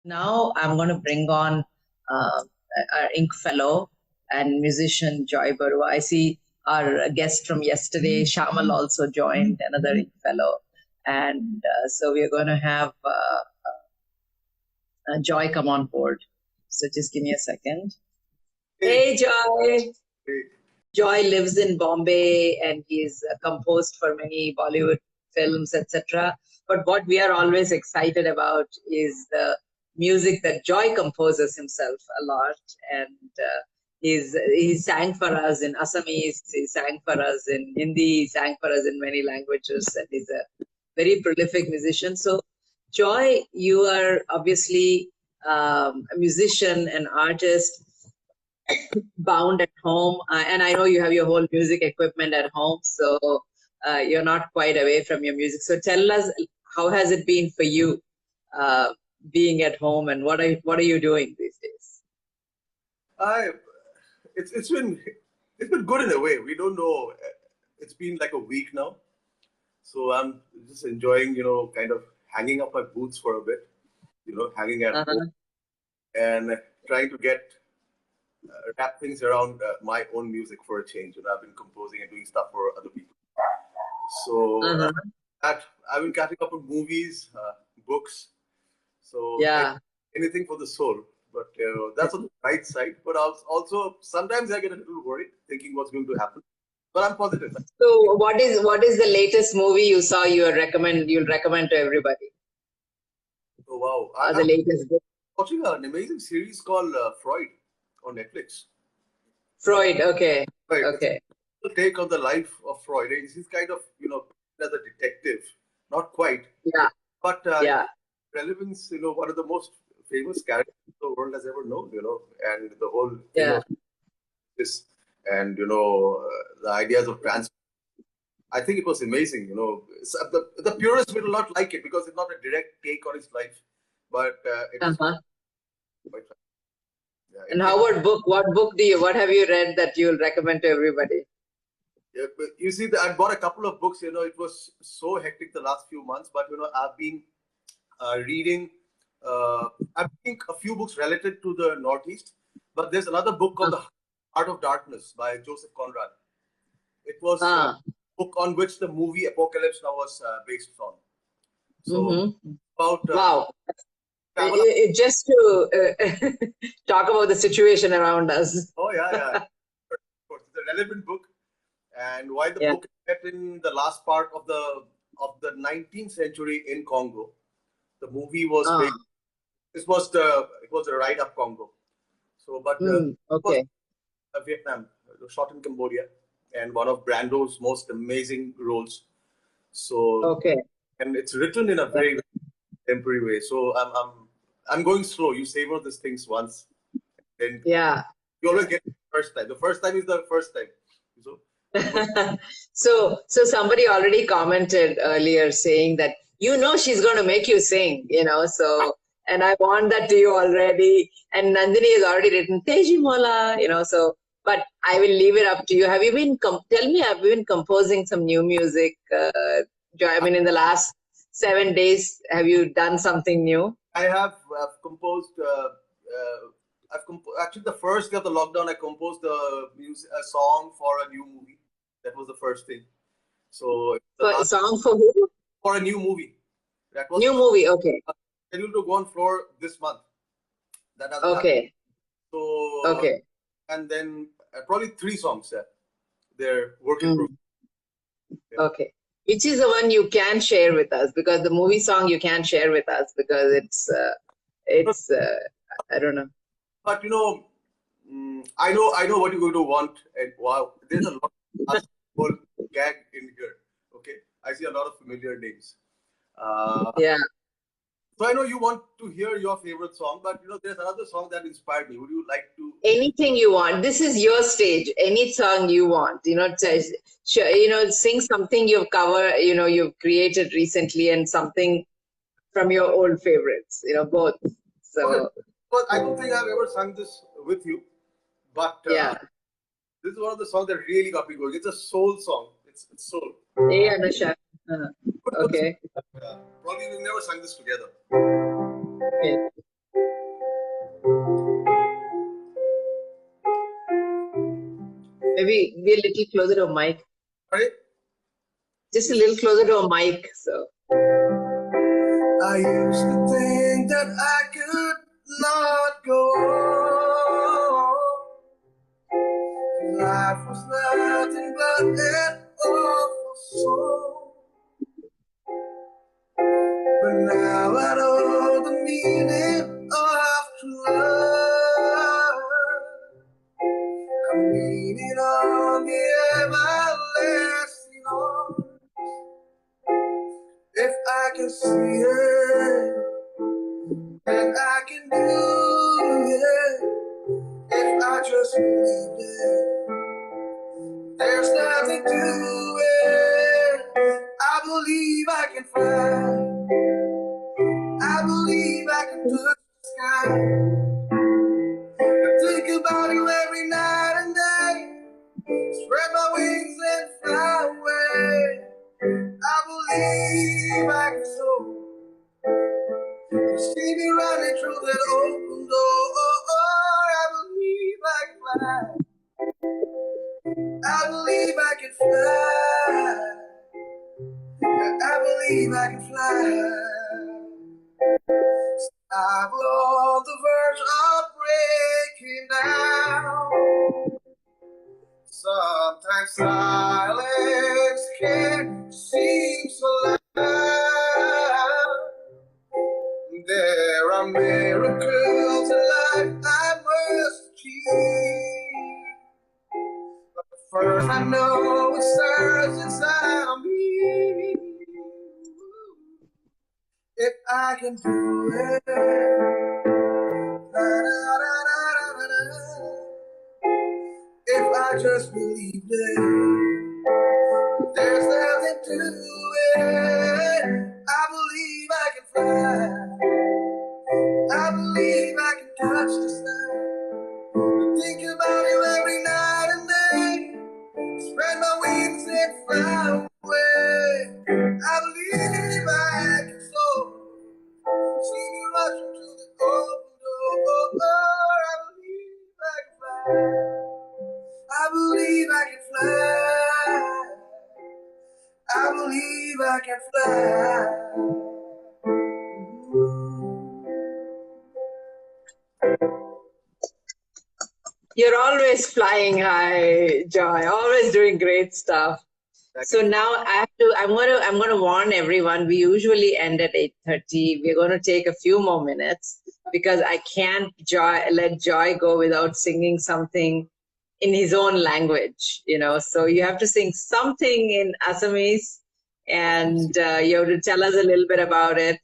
Now I'm going to bring on our Ink fellow and musician Joi Barua. I see our guest from yesterday, Shamal, also joined, another Ink fellow. And so we're going to have Joy come on board. So just give me a second. Hey, Joy. Hey. Joy lives in Bombay and he's composed for many Bollywood films, etc. But what we are always excited about is the music that Joy composes himself a lot. And he sang for us in Assamese, he sang for us in Hindi, he sang for us in many languages, and he's a very prolific musician. So, Joy, you are obviously a musician, an artist, bound at home, and I know you have your whole music equipment at home, so you're not quite away from your music. So tell us, how has it been for you being at home, and what are you doing these days? It's been good in a way. We don't know. It's been like a week now, so I'm just enjoying, kind of hanging up my boots for a bit, hanging at home and trying to wrap things around my own music for a change. I've been composing and doing stuff for other people. So I've been catching up on movies, books. So yeah, anything for the soul. But that's on the right side. But also sometimes I get a little worried, thinking what's going to happen. But I'm positive. So what is the latest movie you saw you'll recommend to everybody? Oh wow! The latest book. Watching an amazing series called Freud on Netflix. Freud, okay. Right. Okay. The take on the life of Freud. He's kind of, as a detective, not quite. Yeah. But relevance, one of the most famous characters the world has ever known, and the whole thing of this, and the ideas of trans. I think it was amazing. The purists will not like it because it's not a direct take on his life, but it is quite. Yeah, and how about book? What have you read that you'll recommend to everybody? Yeah, but you see, I bought a couple of books. It was so hectic the last few months, but I've been reading. I think a few books related to the Northeast, but there's another book called The Heart of Darkness by Joseph Conrad. It was a book on which the movie Apocalypse Now was based on. So about wow. Just to talk about the situation around us. Oh yeah. Of course, it's a relevant book, and while the book is set in the last part of the 19th century in Congo, the movie was based. It was a write-up Congo. So, but it was Vietnam, shot in Cambodia, and one of Brando's most amazing roles. So and it's written in a very, very temporary way. So I'm going slow. You savor these things once, and you always get the first time. The first time is the first time. So so somebody already commented earlier saying that she's going to make you sing. So. And I want that to you already. And Nandini has already written Teji Mola, so, but I will leave it up to you. Have you been, tell me, have you been composing some new music, Joy? I mean, in the last 7 days, have you done something new? I have composed, actually the first day of the lockdown, I composed a song for a new movie. That was the first thing. So, a song for who? For a new movie. That was new movie, okay. Scheduled to go on floor this month. That has happened. So and then probably 3 songs they're working for. Okay, which is the one you can share with us, because the movie song you can share with us because it's I don't know. But I know what you're going to want, and wow, there's a lot of whole gag in here. Okay, I see a lot of familiar names. So I know you want to hear your favorite song, but there's another song that inspired me. Would you like to? Anything you want. This is your stage. Any song you want. Sing something you've covered. You've created recently, and something from your old favorites. Both. So. Well, I don't think I've ever sung this with you, but this is one of the songs that really got me going. It's a soul song. It's soul. Hey, Anusha. Okay. Probably we've never sung this together. Okay. maybe be a little closer to a mic. Sorry? Just a little closer to a mic. So. I used to think that I could not go on. Life was nothing but an awful song. But now I know the meaning of true love. I'm leaning on the everlasting arms. If I can see it, then I can do it. If I just believe it, there's nothing to it. I believe I can fly. I believe I can touch the sky. I think about you every night and day. Spread my wings and fly away. I believe I can soar. You see me running through that open door. I believe I can fly. I believe I can fly. I believe I can fly. I'm on the verge of breaking down. Sometimes silence can seem so loud. There are miracles in life I must achieve. But first I know it stirs inside of me. If I can do it, if I just believe it, there's nothing to it. I believe I can fly. I believe I can touch the sky. I think about you every night and day. Spread my wings and fly away. I believe I can soar. See me rushing to the open door. I believe I can fly. I believe I can fly. I believe I can fly. You're always flying high, Joy. Always doing great stuff. So now I'm gonna warn everyone. We usually end at 8:30. We're gonna take a few more minutes because I can't let Joy go without singing something in his own language. So you have to sing something in Assamese, and you have to tell us a little bit about it.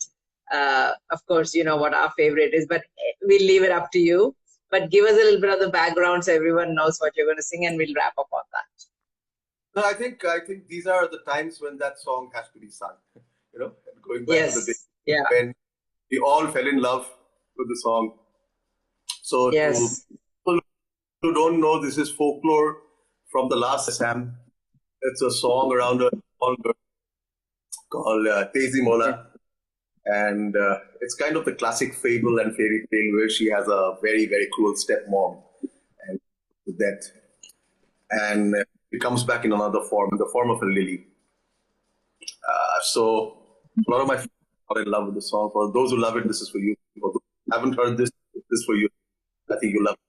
Of course, you know what our favorite is, but we'll leave it up to you. But give us a little bit of the background so everyone knows what you're going to sing, and we'll wrap up on that. No, I think these are the times when that song has to be sung. Going back to the day when we all fell in love with the song. So to people who don't know, this is folklore from the last Assam. It's a song around a small girl called Tezi Mola. And it's kind of the classic fable and fairy tale where she has a very, very cruel stepmom and that. And it comes back in another form, in the form of a lily. So a lot of my friends are in love with the song. For those who love it, this is for you. For those who haven't heard this is for you. I think you love it.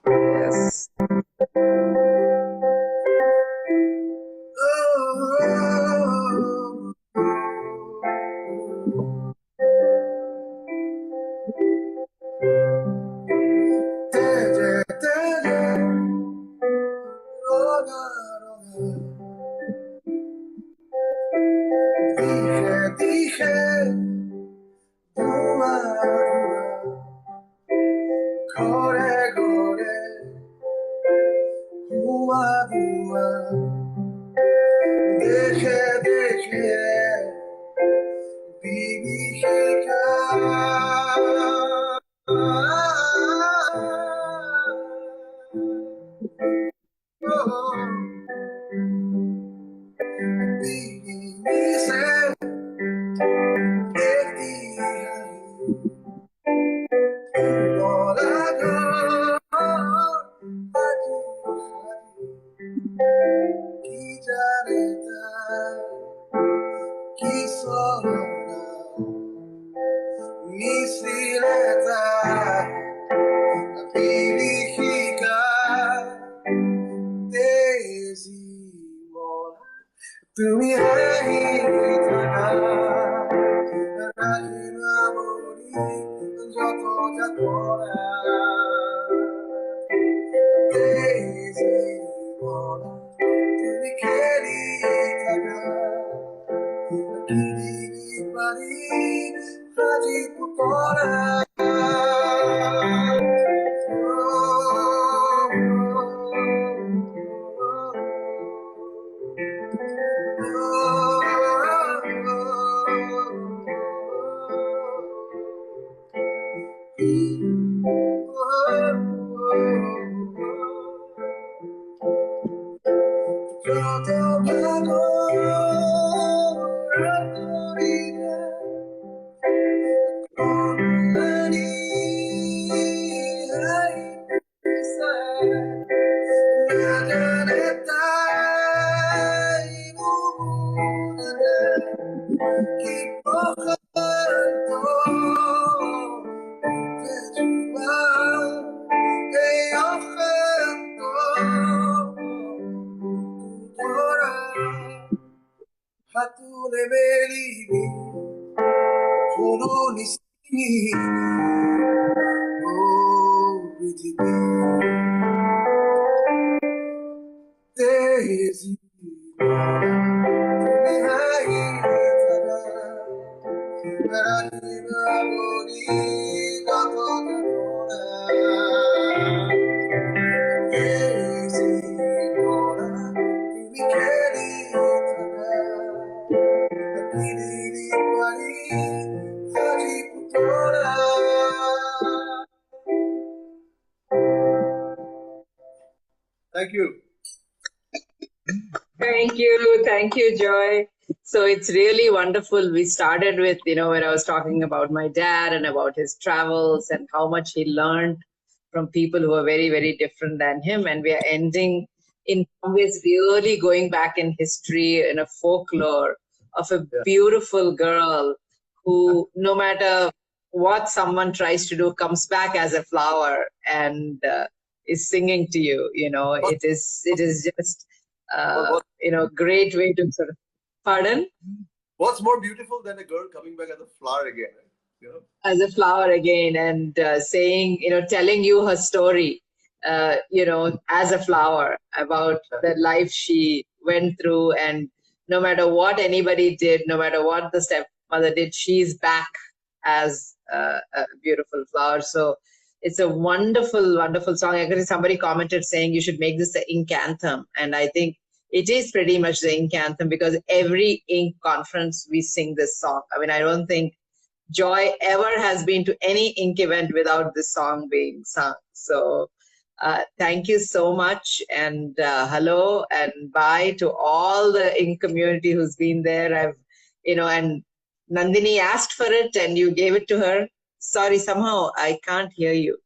Yes. Gore, gore, তুমি যত তুমি খেলি থাকা পারি রাজি পুতরা Thank you. Thank you, Joy. So it's really wonderful. We started with, when I was talking about my dad and about his travels and how much he learned from people who are very, very different than him. And we are ending in some ways really going back in history in a folklore of a beautiful girl who, no matter what someone tries to do, comes back as a flower and is singing to you. It is just great way to sort of. Pardon? What's more beautiful than a girl coming back as a flower again? As a flower again, and saying, telling you her story, as a flower about the life she went through, and no matter what anybody did, no matter what the stepmother did, she's back as a beautiful flower. So it's a wonderful, wonderful song. Actually, somebody commented saying you should make this the INK anthem, and I think it is pretty much the INK anthem because every INK conference we sing this song. I mean, I don't think Joy ever has been to any INK event without this song being sung. So thank you so much, and hello and bye to all the INK community who's been there. And Nandini asked for it and you gave it to her. Sorry, somehow I can't hear you.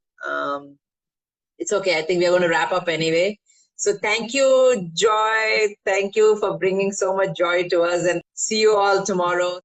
It's okay. I think we're going to wrap up anyway. So thank you, Joy. Thank you for bringing so much joy to us, and see you all tomorrow.